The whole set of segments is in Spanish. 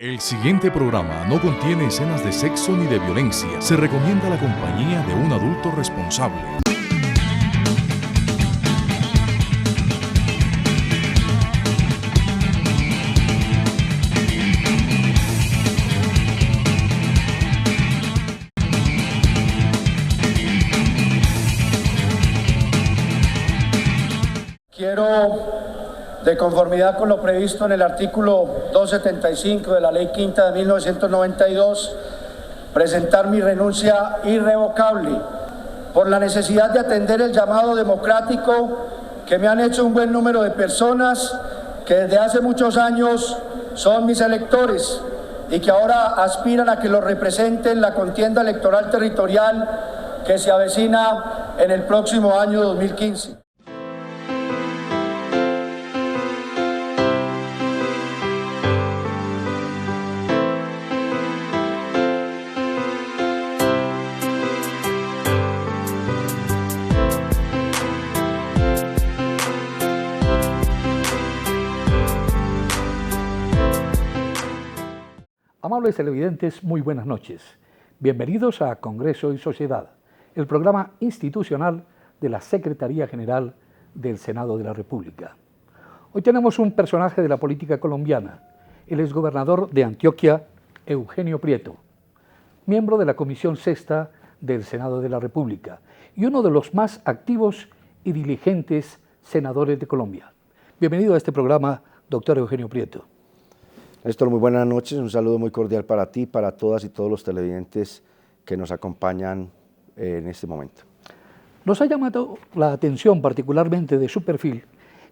El siguiente programa no contiene escenas de sexo ni de violencia. Se recomienda la compañía de un adulto responsable. Quiero, de conformidad con lo previsto en el artículo 275 de la Ley Quinta de 1992, presentar mi renuncia irrevocable por la necesidad de atender el llamado democrático que me han hecho un buen número de personas que desde hace muchos años son mis electores y que ahora aspiran a que los represente en la contienda electoral territorial que se avecina en el próximo año 2015. Amables televidentes, muy buenas noches. Bienvenidos a Congreso y Sociedad, el programa institucional de la Secretaría General del Senado de la República. Hoy tenemos un personaje de la política colombiana, el exgobernador de Antioquia, Eugenio Prieto, miembro de la Comisión Sexta del Senado de la República y uno de los más activos y diligentes senadores de Colombia. Bienvenido a este programa, doctor Eugenio Prieto. Néstor, muy buenas noches, un saludo muy cordial para ti, para todas y todos los televidentes que nos acompañan en este momento. Nos ha llamado la atención particularmente de su perfil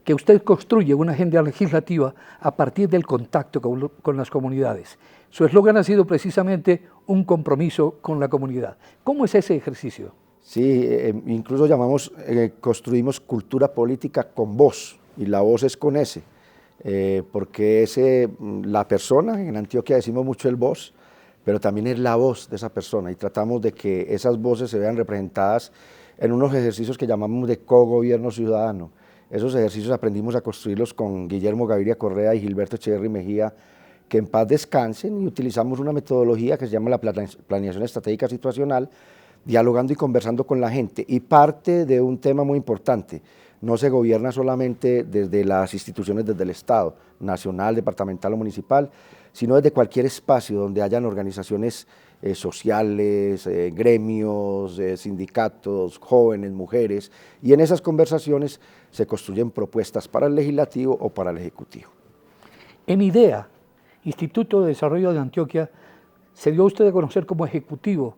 que usted construye una agenda legislativa a partir del contacto con las comunidades. Su eslogan ha sido precisamente un compromiso con la comunidad. ¿Cómo es ese ejercicio? Sí, incluso construimos cultura política con voz, y la voz es con S. Porque la persona, en Antioquia decimos mucho el voz, pero también es la voz de esa persona y tratamos de que esas voces se vean representadas en unos ejercicios que llamamos de cogobierno ciudadano. Esos ejercicios aprendimos a construirlos con Guillermo Gaviria Correa y Gilberto Echeverry Mejía, que en paz descansen, y utilizamos una metodología que se llama la planeación estratégica situacional, dialogando y conversando con la gente, y parte de un tema muy importante. No se gobierna solamente desde las instituciones, desde el Estado, nacional, departamental o municipal, sino desde cualquier espacio donde hayan organizaciones sociales, gremios, sindicatos, jóvenes, mujeres, y en esas conversaciones se construyen propuestas para el legislativo o para el ejecutivo. En IDEA, Instituto de Desarrollo de Antioquia, se dio usted a conocer como ejecutivo.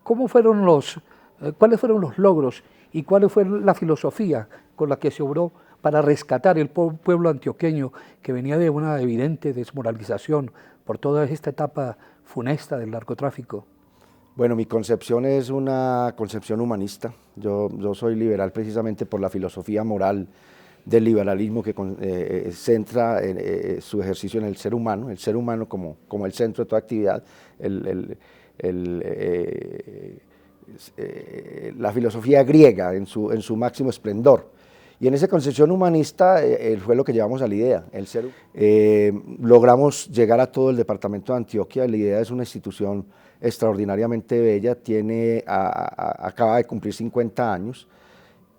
¿Cuáles fueron los logros y cuál fue la filosofía con la que se obró para rescatar el pueblo antioqueño que venía de una evidente desmoralización por toda esta etapa funesta del narcotráfico? Bueno, mi concepción es una concepción humanista. Yo soy liberal precisamente por la filosofía moral del liberalismo que centra su ejercicio en el ser humano como el centro de toda actividad, la filosofía griega en su máximo esplendor. Y en esa concepción humanista fue lo que llevamos a la IDEA. Logramos llegar a todo el departamento de Antioquia. La IDEA es una institución extraordinariamente bella, acaba de cumplir 50 años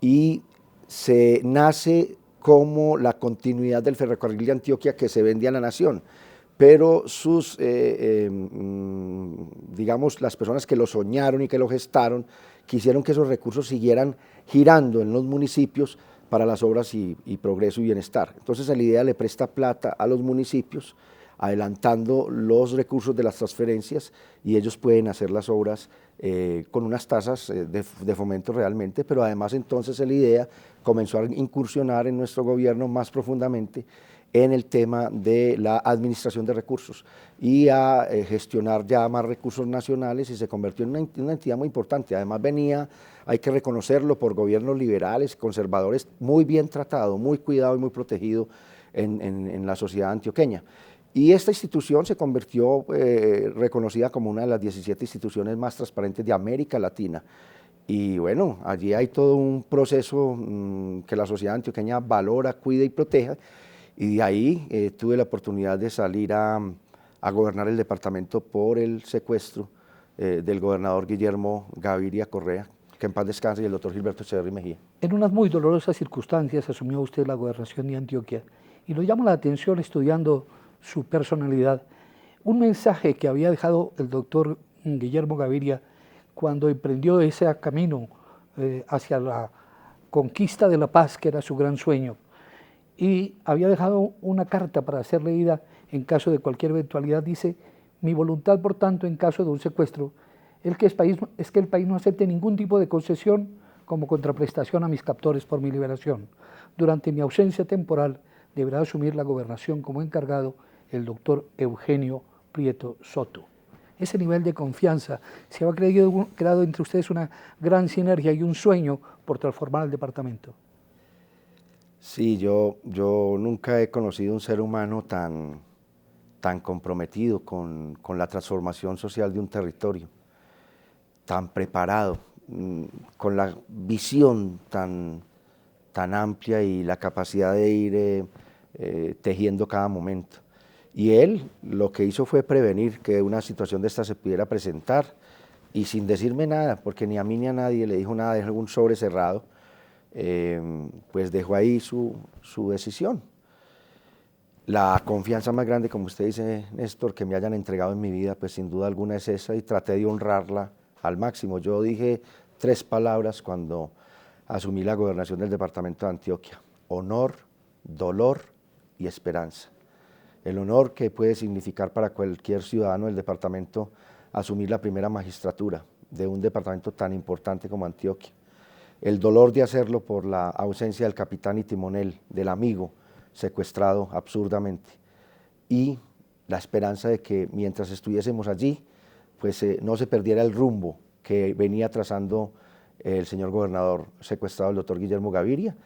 y se nace como la continuidad del ferrocarril de Antioquia que se vendía a la nación. Pero digamos, las personas que lo soñaron y que lo gestaron, quisieron que esos recursos siguieran girando en los municipios para las obras y progreso y bienestar. Entonces la IDEA le presta plata a los municipios, adelantando los recursos de las transferencias, y ellos pueden hacer las obras con unas tasas de fomento realmente, pero además entonces la IDEA comenzó a incursionar en nuestro gobierno más profundamente en el tema de la administración de recursos y a gestionar ya más recursos nacionales, y se convirtió en una entidad muy importante. Además venía, hay que reconocerlo, por gobiernos liberales, conservadores, muy bien tratado, muy cuidado y muy protegido en la sociedad antioqueña. Y esta institución se convirtió reconocida como una de las 17 instituciones más transparentes de América Latina. Y bueno, allí hay todo un proceso que la sociedad antioqueña valora, cuida y protege. Y de ahí tuve la oportunidad de salir a a gobernar el departamento por el secuestro del gobernador Guillermo Gaviria Correa, que en paz descanse, y el doctor Gilberto Echeverry Mejía. En unas muy dolorosas circunstancias asumió usted la gobernación de Antioquia y nos llama la atención, estudiando su personalidad, un mensaje que había dejado el doctor Guillermo Gaviria cuando emprendió ese camino hacia la conquista de la paz, que era su gran sueño, y había dejado una carta para ser leída en caso de cualquier eventualidad. Dice: mi voluntad, por tanto, en caso de un secuestro, es que el país no acepte ningún tipo de concesión como contraprestación a mis captores por mi liberación. Durante mi ausencia temporal deberá asumir la gobernación como encargado el doctor Eugenio Prieto Soto. Ese nivel de confianza, se ha creado entre ustedes una gran sinergia y un sueño por transformar el departamento. Sí, yo nunca he conocido un ser humano tan comprometido con la transformación social de un territorio, tan preparado, con la visión tan amplia y la capacidad de ir tejiendo cada momento. Y él lo que hizo fue prevenir que una situación de esta se pudiera presentar, y sin decirme nada, porque ni a mí ni a nadie le dijo nada, dejó un sobre cerrado, pues dejó ahí su decisión. La confianza más grande, como usted dice, Néstor, que me hayan entregado en mi vida, pues sin duda alguna es esa, y traté de honrarla al máximo. Yo dije 3 palabras cuando asumí la gobernación del departamento de Antioquia: honor, dolor y esperanza. El honor que puede significar para cualquier ciudadano del departamento asumir la primera magistratura de un departamento tan importante como Antioquia. El dolor de hacerlo por la ausencia del capitán y timonel, del amigo secuestrado absurdamente, y la esperanza de que mientras estuviésemos allí, pues no se perdiera el rumbo que venía trazando el señor gobernador secuestrado, el doctor Guillermo Gaviria,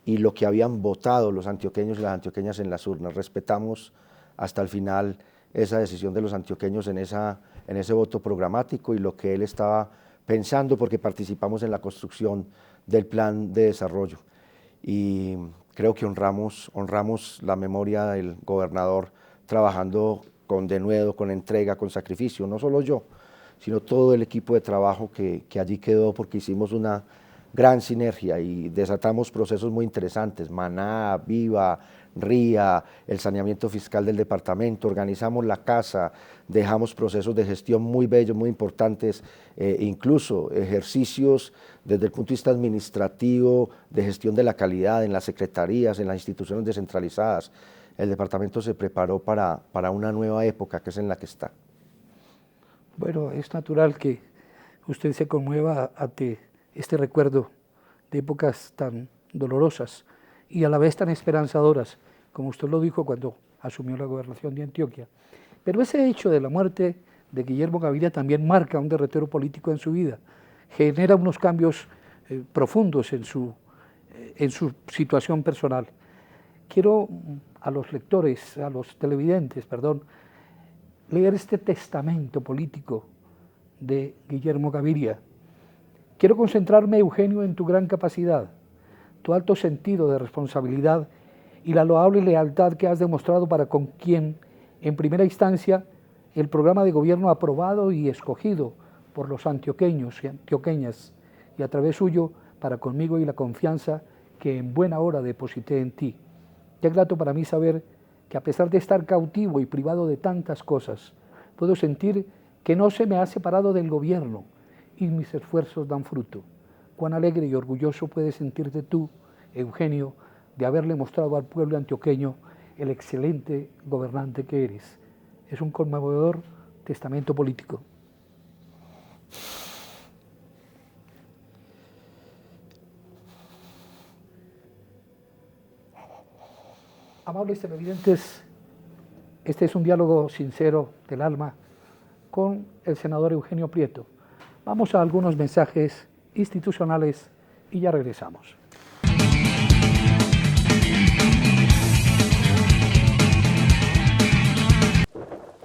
y lo que habían votado los antioqueños y las antioqueñas en las urnas. Respetamos hasta el final esa decisión de los antioqueños en ese voto programático y lo que él estaba pensando, porque participamos en la construcción del plan de desarrollo. Y creo que honramos la memoria del gobernador, trabajando con denuedo, con entrega, con sacrificio, no solo yo, sino todo el equipo de trabajo que allí quedó, porque hicimos una gran sinergia y desatamos procesos muy interesantes: Maná, Viva, RIA, el saneamiento fiscal del departamento, organizamos la casa, dejamos procesos de gestión muy bellos, muy importantes, incluso ejercicios desde el punto de vista administrativo, de gestión de la calidad en las secretarías, en las instituciones descentralizadas. El departamento se preparó para una nueva época, que es en la que está. Bueno, es natural que usted se conmueva ante este recuerdo de épocas tan dolorosas y a la vez tan esperanzadoras, como usted lo dijo cuando asumió la gobernación de Antioquia. Pero ese hecho de la muerte de Guillermo Gaviria también marca un derrotero político en su vida, genera unos cambios profundos en su situación personal. Quiero a los lectores, a los televidentes, leer este testamento político de Guillermo Gaviria. Quiero concentrarme, Eugenio, en tu gran capacidad, tu alto sentido de responsabilidad y la loable lealtad que has demostrado para con quien, en primera instancia, el programa de gobierno aprobado y escogido por los antioqueños y antioqueñas, y a través suyo para conmigo, y la confianza que en buena hora deposité en ti. Qué grato para mí saber que, a pesar de estar cautivo y privado de tantas cosas, puedo sentir que no se me ha separado del gobierno y mis esfuerzos dan fruto. Cuán alegre y orgulloso puedes sentirte tú, Eugenio, de haberle mostrado al pueblo antioqueño el excelente gobernante que eres. Es un conmovedor testamento político. Amables televidentes, este es un diálogo sincero del alma con el senador Eugenio Prieto. Vamos a algunos mensajes institucionales y ya regresamos.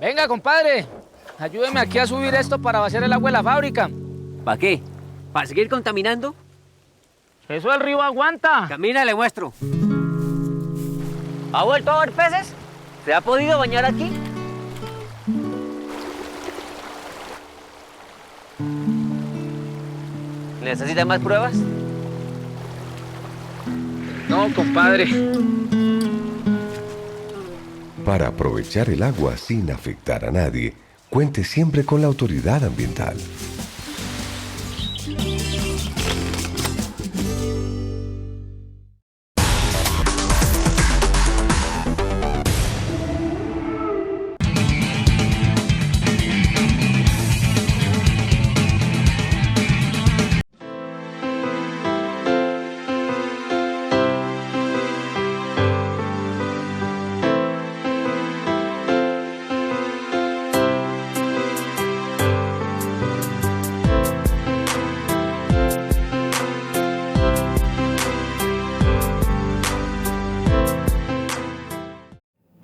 Venga, compadre, ayúdeme aquí a subir esto para vaciar el agua de la fábrica. ¿Para qué? ¿Para seguir contaminando? Eso del río aguanta. Camina, le muestro. ¿Ha vuelto a ver peces? ¿Se ha podido bañar aquí? ¿Necesita más pruebas? No, compadre. Para aprovechar el agua sin afectar a nadie, cuente siempre con la autoridad ambiental.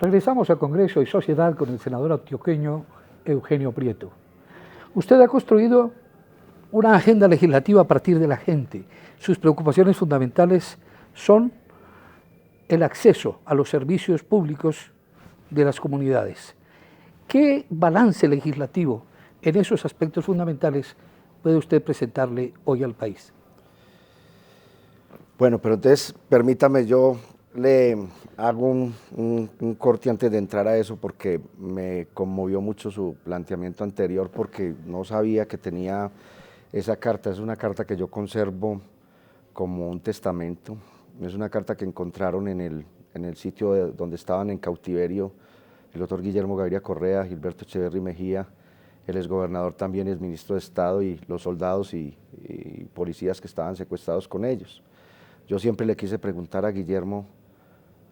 Regresamos a Congreso y Sociedad con el senador antioqueño Eugenio Prieto. Usted ha construido una agenda legislativa a partir de la gente. Sus preocupaciones fundamentales son el acceso a los servicios públicos de las comunidades. ¿Qué balance legislativo en esos aspectos fundamentales puede usted presentarle hoy al país? Bueno, pero entonces permítame, yo le hago un corte antes de entrar a eso porque me conmovió mucho su planteamiento anterior porque no sabía que tenía esa carta. Es una carta que yo conservo como un testamento. Es una carta que encontraron en el sitio donde estaban en cautiverio el doctor Guillermo Gaviria Correa, Gilberto Echeverry Mejía, el exgobernador también es ministro de Estado y los soldados y policías que estaban secuestrados con ellos. Yo siempre le quise preguntar a Guillermo,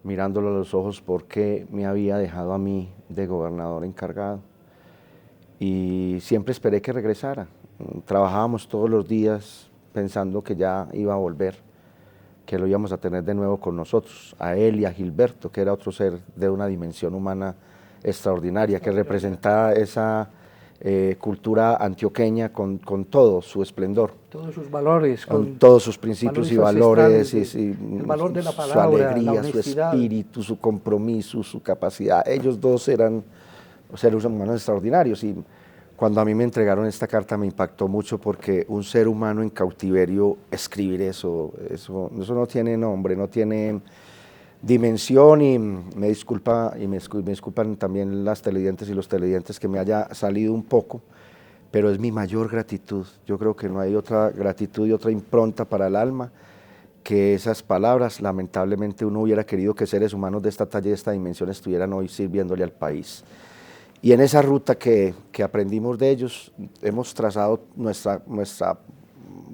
mirándolo a los ojos, por qué me había dejado a mí de gobernador encargado. Y siempre esperé que regresara. Trabajábamos todos los días pensando que ya iba a volver, que lo íbamos a tener de nuevo con nosotros, a él y a Gilberto, que era otro ser de una dimensión humana extraordinaria, que representaba esa cultura antioqueña con todo su esplendor. Todos sus valores. Con todos sus principios y valores, el valor de la palabra, su alegría, la su espíritu, su compromiso, su capacidad. Ellos dos eran seres humanos extraordinarios y cuando a mí me entregaron esta carta me impactó mucho porque un ser humano en cautiverio, escribir eso no tiene nombre, no tiene dimensión y me disculpan también las televidentes y los televidentes que me haya salido un poco, pero es mi mayor gratitud. Yo creo que no hay otra gratitud y otra impronta para el alma que esas palabras. Lamentablemente uno hubiera querido que seres humanos de esta talla y de esta dimensión estuvieran hoy sirviéndole al país. Y en esa ruta que aprendimos de ellos, hemos trazado nuestra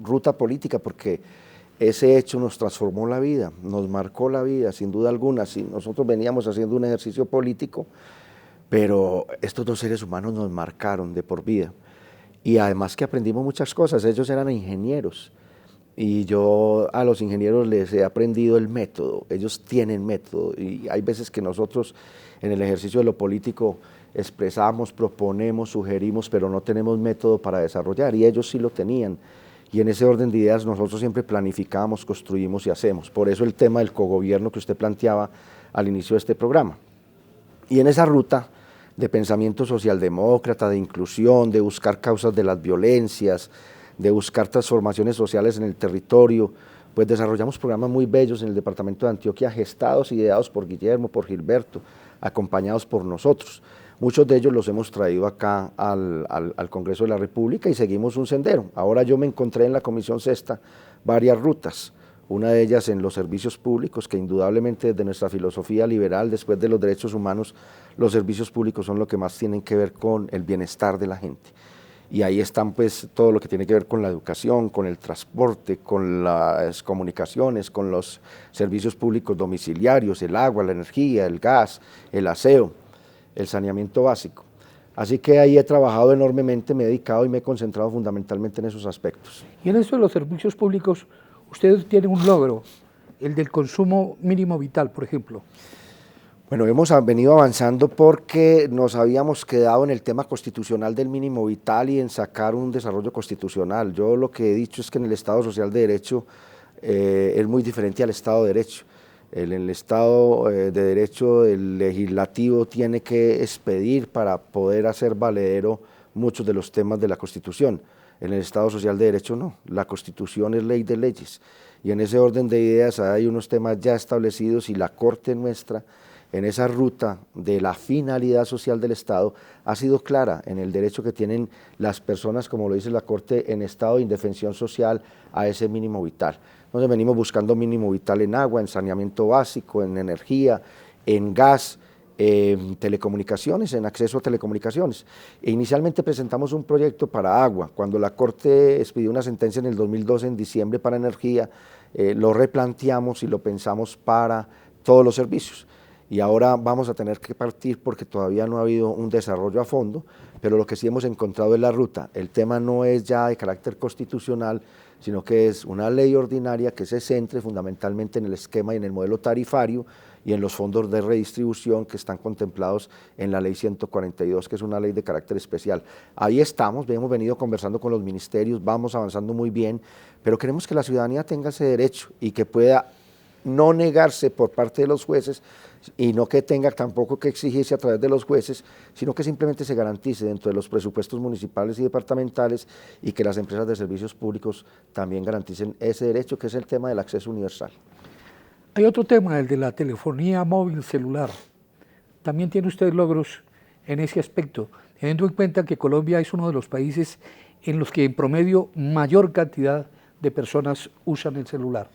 ruta política porque ese hecho nos transformó la vida, nos marcó la vida, sin duda alguna. Si nosotros veníamos haciendo un ejercicio político, pero estos dos seres humanos nos marcaron de por vida. Y además que aprendimos muchas cosas, ellos eran ingenieros, y yo a los ingenieros les he aprendido el método, ellos tienen método, y hay veces que nosotros en el ejercicio de lo político expresamos, proponemos, sugerimos, pero no tenemos método para desarrollar, y ellos sí lo tenían. Y en ese orden de ideas nosotros siempre planificamos, construimos y hacemos. Por eso el tema del cogobierno que usted planteaba al inicio de este programa. Y en esa ruta de pensamiento socialdemócrata, de inclusión, de buscar causas de las violencias, de buscar transformaciones sociales en el territorio, pues desarrollamos programas muy bellos en el departamento de Antioquia, gestados y ideados por Guillermo, por Gilberto, acompañados por nosotros. Muchos de ellos los hemos traído acá al Congreso de la República y seguimos un sendero. Ahora yo me encontré en la Comisión Sexta varias rutas, una de ellas en los servicios públicos, que indudablemente desde nuestra filosofía liberal, después de los derechos humanos, los servicios públicos son lo que más tienen que ver con el bienestar de la gente. Y ahí están pues todo lo que tiene que ver con la educación, con el transporte, con las comunicaciones, con los servicios públicos domiciliarios, el agua, la energía, el gas, el aseo, el saneamiento básico. Así que ahí he trabajado enormemente, me he dedicado y me he concentrado fundamentalmente en esos aspectos. Y en eso de los servicios públicos, ustedes tienen un logro, el del consumo mínimo vital, por ejemplo. Bueno, hemos venido avanzando porque nos habíamos quedado en el tema constitucional del mínimo vital y en sacar un desarrollo constitucional. Yo lo que he dicho es que en el Estado Social de Derecho es muy diferente al Estado de Derecho. En el Estado de Derecho el legislativo tiene que expedir para poder hacer valedero muchos de los temas de la Constitución. En el Estado Social de Derecho no, la Constitución es ley de leyes, y en ese orden de ideas hay unos temas ya establecidos y la Corte nuestra, en esa ruta de la finalidad social del Estado, ha sido clara en el derecho que tienen las personas, como lo dice la Corte, en estado de indefensión social a ese mínimo vital. Entonces venimos buscando mínimo vital en agua, en saneamiento básico, en energía, en gas, en telecomunicaciones, en acceso a telecomunicaciones. E inicialmente presentamos un proyecto para agua, cuando la Corte expidió una sentencia en el 2012, en diciembre, para energía, lo replanteamos y lo pensamos para todos los servicios. Y ahora vamos a tener que partir porque todavía no ha habido un desarrollo a fondo, pero lo que sí hemos encontrado es la ruta. El tema no es ya de carácter constitucional, sino que es una ley ordinaria que se centre fundamentalmente en el esquema y en el modelo tarifario y en los fondos de redistribución que están contemplados en la ley 142, que es una ley de carácter especial. Ahí estamos, hemos venido conversando con los ministerios, vamos avanzando muy bien, pero queremos que la ciudadanía tenga ese derecho y que pueda no negarse por parte de los jueces y no que tenga tampoco que exigirse a través de los jueces, sino que simplemente se garantice dentro de los presupuestos municipales y departamentales y que las empresas de servicios públicos también garanticen ese derecho, que es el tema del acceso universal. Hay otro tema, el de la telefonía móvil celular. También tiene usted logros en ese aspecto, teniendo en cuenta que Colombia es uno de los países en los que en promedio mayor cantidad de personas usan el celular.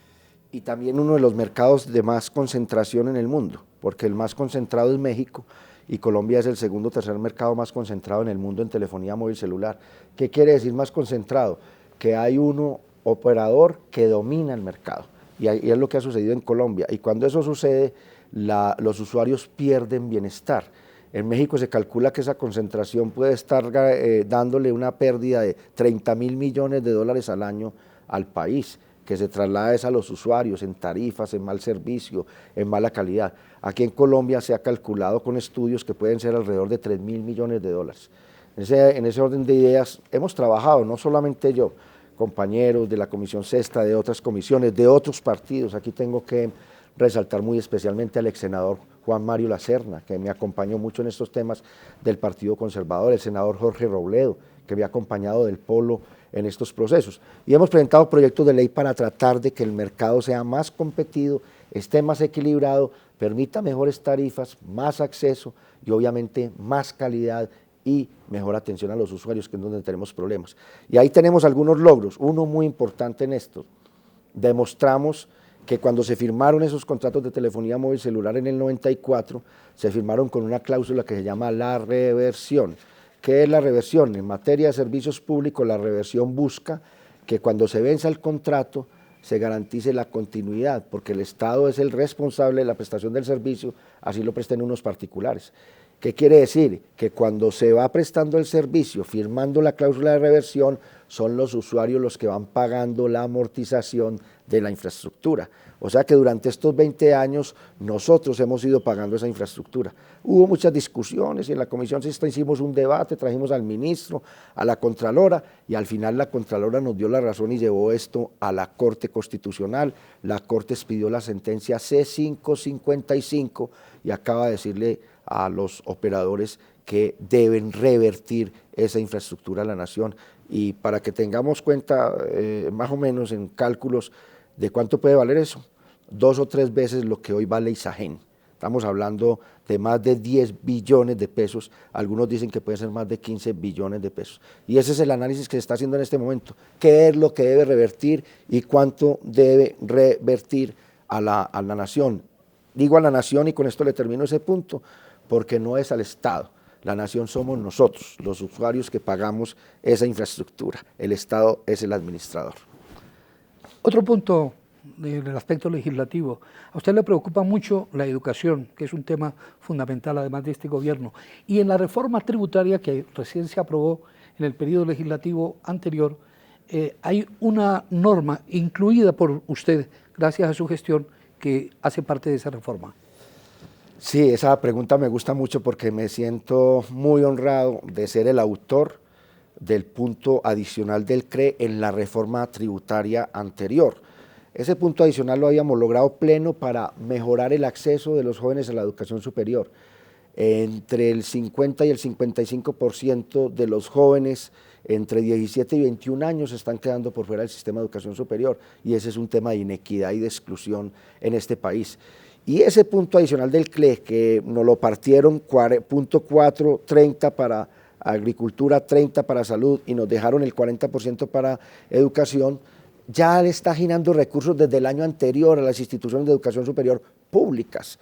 Y también uno de los mercados de más concentración en el mundo, porque el más concentrado es México y Colombia es el segundo o tercer mercado más concentrado en el mundo en telefonía móvil celular. ¿Qué quiere decir más concentrado? Que hay un operador que domina el mercado, y es lo que ha sucedido en Colombia, y cuando eso sucede, los usuarios pierden bienestar. En México se calcula que esa concentración puede estar dándole una pérdida de 30.000 millones de dólares al año al país, que se traslada a los usuarios en tarifas, en mal servicio, en mala calidad. Aquí en Colombia se ha calculado con estudios que pueden ser alrededor de 3.000 millones de dólares. En ese orden de ideas hemos trabajado, no solamente yo, compañeros de la Comisión Sexta, de otras comisiones, de otros partidos. Aquí tengo que resaltar muy especialmente al ex senador Juan Mario Lacerna, que me acompañó mucho en estos temas del Partido Conservador, el senador Jorge Robledo, que me ha acompañado del Polo en estos procesos. Y hemos presentado proyectos de ley para tratar de que el mercado sea más competido, esté más equilibrado, permita mejores tarifas, más acceso y obviamente más calidad y mejor atención a los usuarios, que es donde tenemos problemas. Y ahí tenemos algunos logros. Uno muy importante en esto: demostramos que cuando se firmaron esos contratos de telefonía móvil celular en el 94, se firmaron con una cláusula que se llama la reversión. ¿Qué es la reversión? En materia de servicios públicos, la reversión busca que cuando se venza el contrato se garantice la continuidad, porque el Estado es el responsable de la prestación del servicio, así lo presten unos particulares. ¿Qué quiere decir? Que cuando se va prestando el servicio, firmando la cláusula de reversión, son los usuarios los que van pagando la amortización de la infraestructura. O sea que durante estos 20 años nosotros hemos ido pagando esa infraestructura. Hubo muchas discusiones y en la Comisión Sexta hicimos un debate, trajimos al ministro, a la Contralora, y al final la Contralora nos dio la razón y llevó esto a la Corte Constitucional. La Corte expidió la sentencia C555 y acaba de decirle a los operadores que deben revertir esa infraestructura a la nación. Y para que tengamos cuenta, más o menos en cálculos de cuánto puede valer eso, 2 o 3 veces lo que hoy vale Isagen. Estamos hablando de más de 10 billones de pesos, algunos dicen que puede ser más de 15 billones de pesos. Y ese es el análisis que se está haciendo en este momento. ¿Qué es lo que debe revertir y cuánto debe revertir a la nación? Digo a la nación, y con esto le termino ese punto, porque no es al Estado. La nación somos nosotros, los usuarios que pagamos esa infraestructura. El Estado es el administrador. Otro punto del aspecto legislativo. A usted le preocupa mucho la educación, que es un tema fundamental además de este gobierno. Y en la reforma tributaria que recién se aprobó en el periodo legislativo anterior, hay una norma incluida por usted, gracias a su gestión, que hace parte de esa reforma. Sí, esa pregunta me gusta mucho porque me siento muy honrado de ser el autor del punto adicional del CRE en la reforma tributaria anterior. Ese punto adicional lo habíamos logrado pleno para mejorar el acceso de los jóvenes a la educación superior. entre el 50 y el 55% de los jóvenes entre 17 y 21 años están quedando por fuera del sistema de educación superior, y ese es un tema de inequidad y de exclusión en este país. Y ese punto adicional del CLE, que nos lo partieron punto 4, 30 para agricultura, 30 para salud, y nos dejaron el 40% para educación, ya le está girando recursos desde el año anterior a las instituciones de educación superior públicas,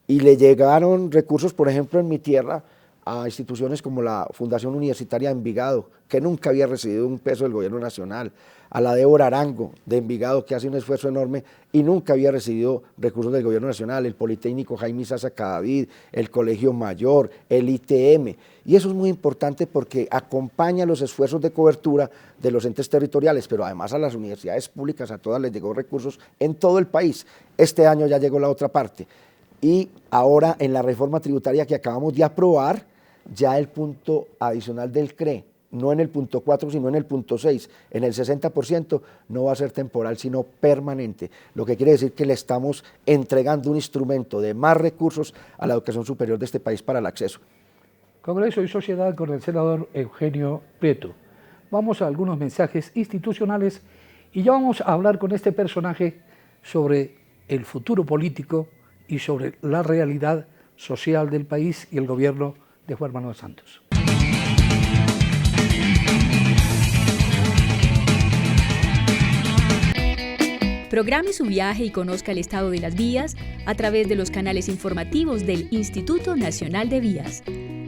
y le llegaron recursos, por ejemplo, en mi tierra, a instituciones como la Fundación Universitaria de Envigado, que nunca había recibido un peso del gobierno nacional, a la Débora Arango de Envigado, que hace un esfuerzo enorme y nunca había recibido recursos del gobierno nacional, el Politécnico Jaime Sasa Cadavid, el Colegio Mayor, el ITM, y eso es muy importante porque acompaña los esfuerzos de cobertura de los entes territoriales, pero además a las universidades públicas, a todas les llegó recursos en todo el país. Este año ya llegó la otra parte, y ahora en la reforma tributaria que acabamos de aprobar, ya el punto adicional del CRE, no en el punto 4, sino en el punto 6, en el 60%, no va a ser temporal, sino permanente, lo que quiere decir que le estamos entregando un instrumento de más recursos a la educación superior de este país para el acceso. Congreso y Sociedad con el senador Eugenio Prieto. Vamos a algunos mensajes institucionales y ya vamos a hablar con este personaje sobre el futuro político y sobre la realidad social del país y el gobierno de Juan Manuel Santos. Programe su viaje y conozca el estado de las vías a través de los canales informativos del Instituto Nacional de Vías.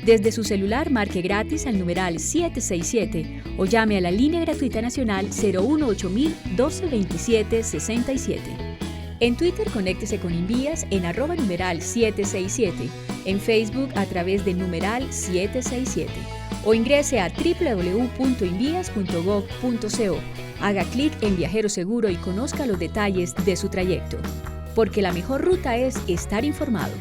Desde su celular marque gratis al numeral 767 o llame a la línea gratuita nacional 018-1227-67. En Twitter conéctese con Invías en @numeral 767, en Facebook a través del numeral 767 o ingrese a www.invias.gov.co. Haga clic en Viajero Seguro y conozca los detalles de su trayecto, porque la mejor ruta es estar informado.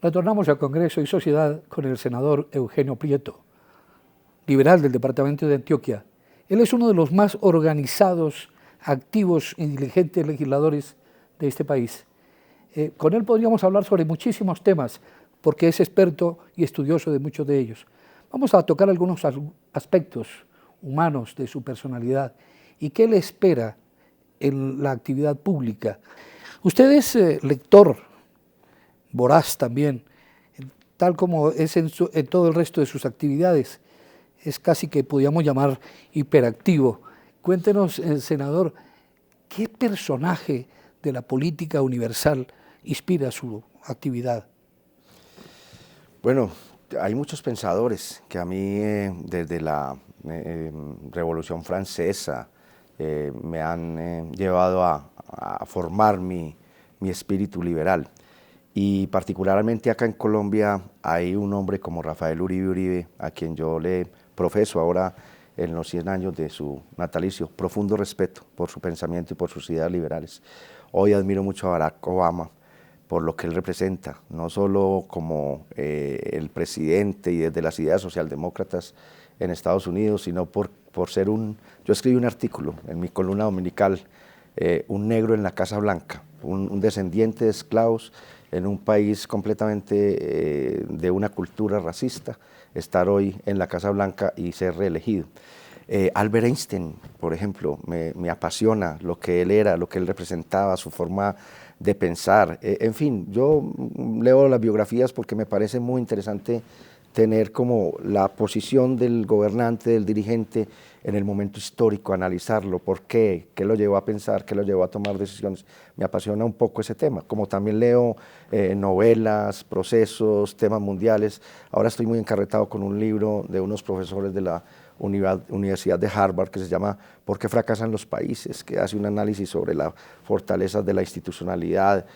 Retornamos al Congreso y Sociedad con el senador Eugenio Prieto, liberal del departamento de Antioquia. Él es uno de los más organizados, activos y diligentes legisladores de este país. Con él podríamos hablar sobre muchísimos temas, porque es experto y estudioso de muchos de ellos. Vamos a tocar algunos aspectos humanos de su personalidad y qué le espera en la actividad pública. Usted es lector, voraz también, tal como es en todo el resto de sus actividades. Es casi que podríamos llamar hiperactivo. Cuéntenos, senador, ¿qué personaje de la política universal inspira su actividad? Bueno, hay muchos pensadores que a mí desde la Revolución Francesa me han llevado a formar mi espíritu liberal. Y particularmente acá en Colombia hay un hombre como Rafael Uribe Uribe, a quien yo le profeso ahora en los 100 años de su natalicio profundo respeto por su pensamiento y por sus ideas liberales. Hoy admiro mucho a Barack Obama por lo que él representa, no solo como el presidente y desde las ideas socialdemócratas en Estados Unidos, sino por ser yo escribí un artículo en mi columna dominical, un negro en la Casa Blanca, un descendiente de esclavos en un país completamente de una cultura racista, estar hoy en la Casa Blanca y ser reelegido. Albert Einstein, por ejemplo, me apasiona lo que él era, lo que él representaba, su forma de pensar. En fin, yo leo las biografías porque me parece muy interesante tener como la posición del gobernante, del dirigente en el momento histórico, analizarlo, por qué lo llevó a pensar, qué lo llevó a tomar decisiones. Me apasiona un poco ese tema, como también leo novelas, procesos, temas mundiales. Ahora estoy muy encarretado con un libro de unos profesores de la Universidad de Harvard, que se llama ¿Por qué fracasan los países?, que hace un análisis sobre las fortalezas de la institucionalidad,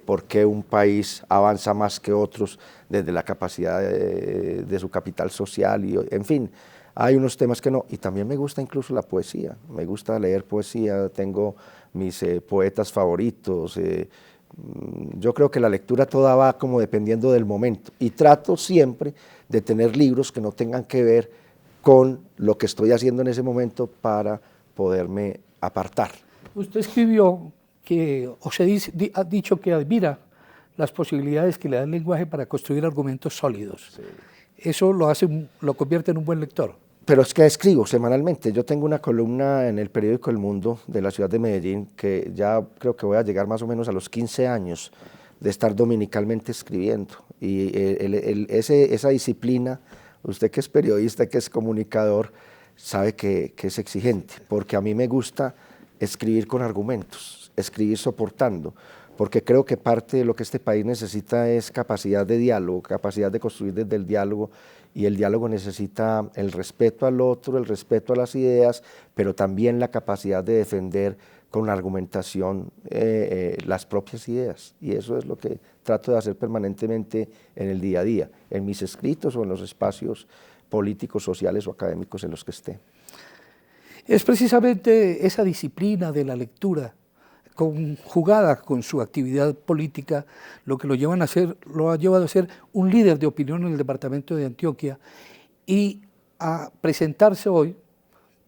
por qué un país avanza más que otros desde la capacidad de su capital social, y, en fin, hay unos temas que no. Y también me gusta incluso la poesía, me gusta leer poesía, tengo mis poetas favoritos. Yo creo que la lectura toda va como dependiendo del momento, y trato siempre de tener libros que no tengan que ver con lo que estoy haciendo en ese momento para poderme apartar. Usted escribió ha dicho que admira las posibilidades que le da el lenguaje para construir argumentos sólidos. Sí. Eso lo convierte en un buen lector. Pero es que escribo semanalmente. Yo tengo una columna en el periódico El Mundo de la ciudad de Medellín, que ya creo que voy a llegar más o menos a los 15 años de estar dominicalmente escribiendo. Y esa disciplina, usted que es periodista, que es comunicador, sabe que es exigente, porque a mí me gusta escribir con argumentos, escribir soportando, porque creo que parte de lo que este país necesita es capacidad de diálogo, capacidad de construir desde el diálogo, y el diálogo necesita el respeto al otro, el respeto a las ideas, pero también la capacidad de defender con argumentación las propias ideas, y eso es lo que trato de hacer permanentemente en el día a día, en mis escritos o en los espacios políticos, sociales o académicos en los que esté. Es precisamente esa disciplina de la lectura, conjugada con su actividad política, lo que lo ha llevado a ser un líder de opinión en el departamento de Antioquia y a presentarse hoy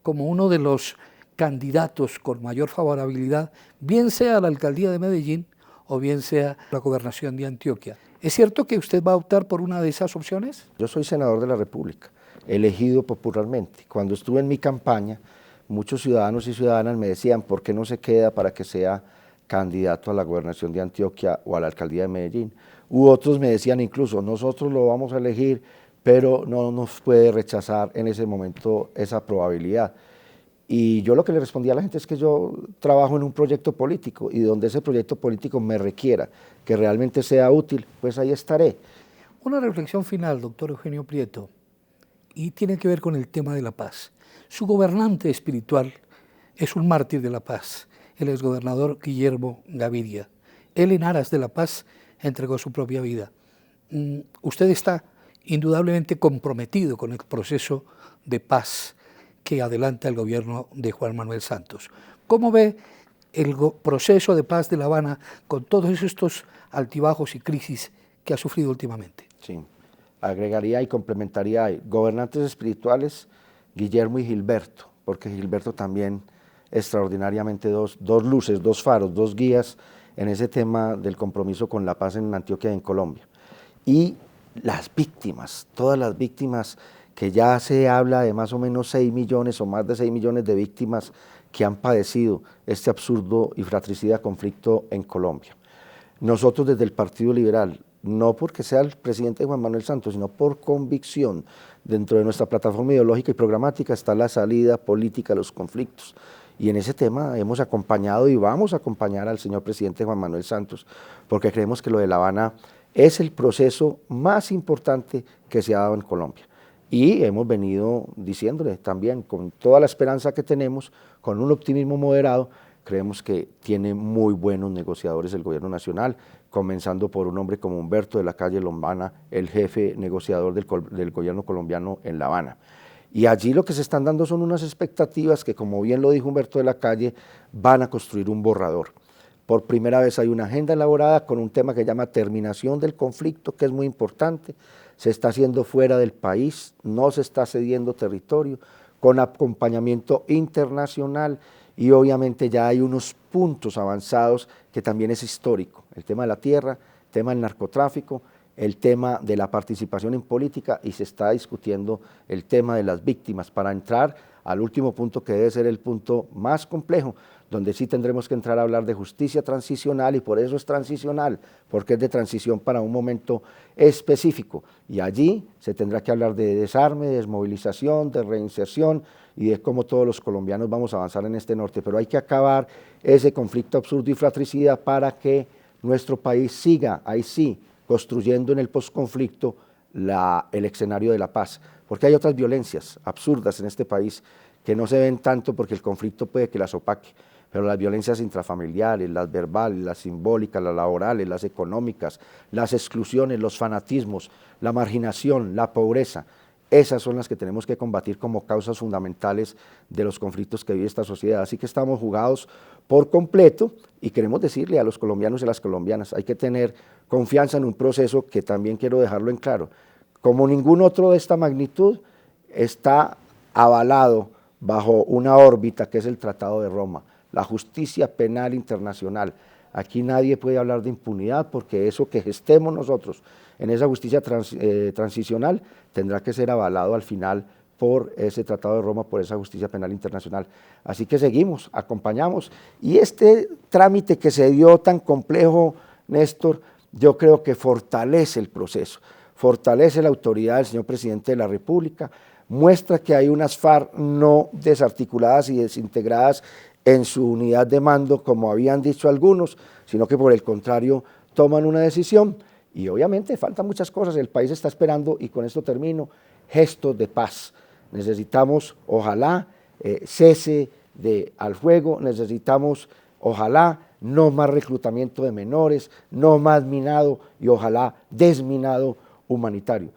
como uno de los candidatos con mayor favorabilidad, bien sea a la alcaldía de Medellín o bien sea la gobernación de Antioquia. ¿Es cierto que usted va a optar por una de esas opciones? Yo soy senador de la República, elegido popularmente. Cuando estuve en mi campaña, muchos ciudadanos y ciudadanas me decían, ¿por qué no se queda para que sea candidato a la gobernación de Antioquia o a la alcaldía de Medellín? U otros me decían incluso, nosotros lo vamos a elegir, pero no nos puede rechazar en ese momento esa probabilidad. Y yo lo que le respondía a la gente es que yo trabajo en un proyecto político, y donde ese proyecto político me requiera que realmente sea útil, pues ahí estaré. Una reflexión final, doctor Eugenio Prieto, y tiene que ver con el tema de la paz. Su gobernante espiritual es un mártir de la paz, el exgobernador Guillermo Gaviria. Él, en aras de la paz, entregó su propia vida. Usted está indudablemente comprometido con el proceso de paz que adelanta el gobierno de Juan Manuel Santos. ¿Cómo ve el proceso de paz de La Habana con todos estos altibajos y crisis que ha sufrido últimamente? Sí, agregaría y complementaría ahí, gobernantes espirituales, Guillermo y Gilberto, porque Gilberto también extraordinariamente dos luces, dos faros, dos guías en ese tema del compromiso con la paz en Antioquia y en Colombia. Y las víctimas, todas las víctimas, que ya se habla de más o menos 6 millones o más de 6 millones de víctimas que han padecido este absurdo y fratricida conflicto en Colombia. Nosotros desde el Partido Liberal, no porque sea el presidente Juan Manuel Santos, sino por convicción, dentro de nuestra plataforma ideológica y programática está la salida política a los conflictos. Y en ese tema hemos acompañado y vamos a acompañar al señor presidente Juan Manuel Santos, porque creemos que lo de La Habana es el proceso más importante que se ha dado en Colombia. Y hemos venido diciéndole también, con toda la esperanza que tenemos, con un optimismo moderado, creemos que tiene muy buenos negociadores el gobierno nacional, comenzando por un hombre como Humberto de la Calle Lombana, el jefe negociador del gobierno colombiano en La Habana. Y allí lo que se están dando son unas expectativas que, como bien lo dijo Humberto de la Calle, van a construir un borrador. Por primera vez hay una agenda elaborada con un tema que se llama terminación del conflicto, que es muy importante. Se está haciendo fuera del país, no se está cediendo territorio, con acompañamiento internacional, y obviamente ya hay unos puntos avanzados que también es histórico. El tema de la tierra, el tema del narcotráfico, el tema de la participación en política, y se está discutiendo el tema de las víctimas para entrar al último punto, que debe ser el punto más complejo, donde sí tendremos que entrar a hablar de justicia transicional, y por eso es transicional, porque es de transición para un momento específico, y allí se tendrá que hablar de desarme, de desmovilización, de reinserción, y de cómo todos los colombianos vamos a avanzar en este norte, pero hay que acabar ese conflicto absurdo y fratricida para que nuestro país siga, ahí sí, construyendo en el posconflicto el escenario de la paz, porque hay otras violencias absurdas en este país que no se ven tanto porque el conflicto puede que las opaque, pero las violencias intrafamiliares, las verbales, las simbólicas, las laborales, las económicas, las exclusiones, los fanatismos, la marginación, la pobreza, esas son las que tenemos que combatir como causas fundamentales de los conflictos que vive esta sociedad. Así que estamos jugados por completo y queremos decirle a los colombianos y a las colombianas, hay que tener confianza en un proceso que también quiero dejarlo en claro. Como ningún otro de esta magnitud, está avalado bajo una órbita que es el Tratado de Roma, la justicia penal internacional. Aquí nadie puede hablar de impunidad porque eso que gestemos nosotros en esa justicia transicional tendrá que ser avalado al final por ese Tratado de Roma, por esa justicia penal internacional. Así que seguimos, acompañamos, y este trámite que se dio tan complejo, Néstor, yo creo que fortalece el proceso, fortalece la autoridad del señor presidente de la República, muestra que hay unas FARC no desarticuladas y desintegradas en su unidad de mando, como habían dicho algunos, sino que por el contrario toman una decisión. Y obviamente faltan muchas cosas, el país está esperando, y con esto termino, gestos de paz. Necesitamos, ojalá, cese al fuego, necesitamos, ojalá, no más reclutamiento de menores, no más minado y ojalá desminado humanitario.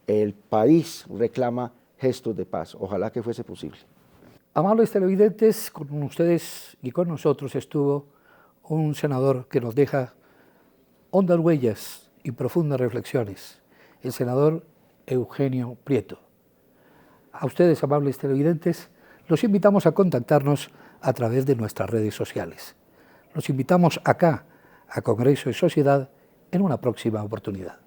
El país reclama gestos de paz, ojalá que fuese posible. Amables televidentes, con ustedes y con nosotros estuvo un senador que nos deja hondas huellas y profundas reflexiones, el senador Eugenio Prieto. A ustedes, amables televidentes, los invitamos a contactarnos a través de nuestras redes sociales. Los invitamos acá, a Congreso y Sociedad, en una próxima oportunidad.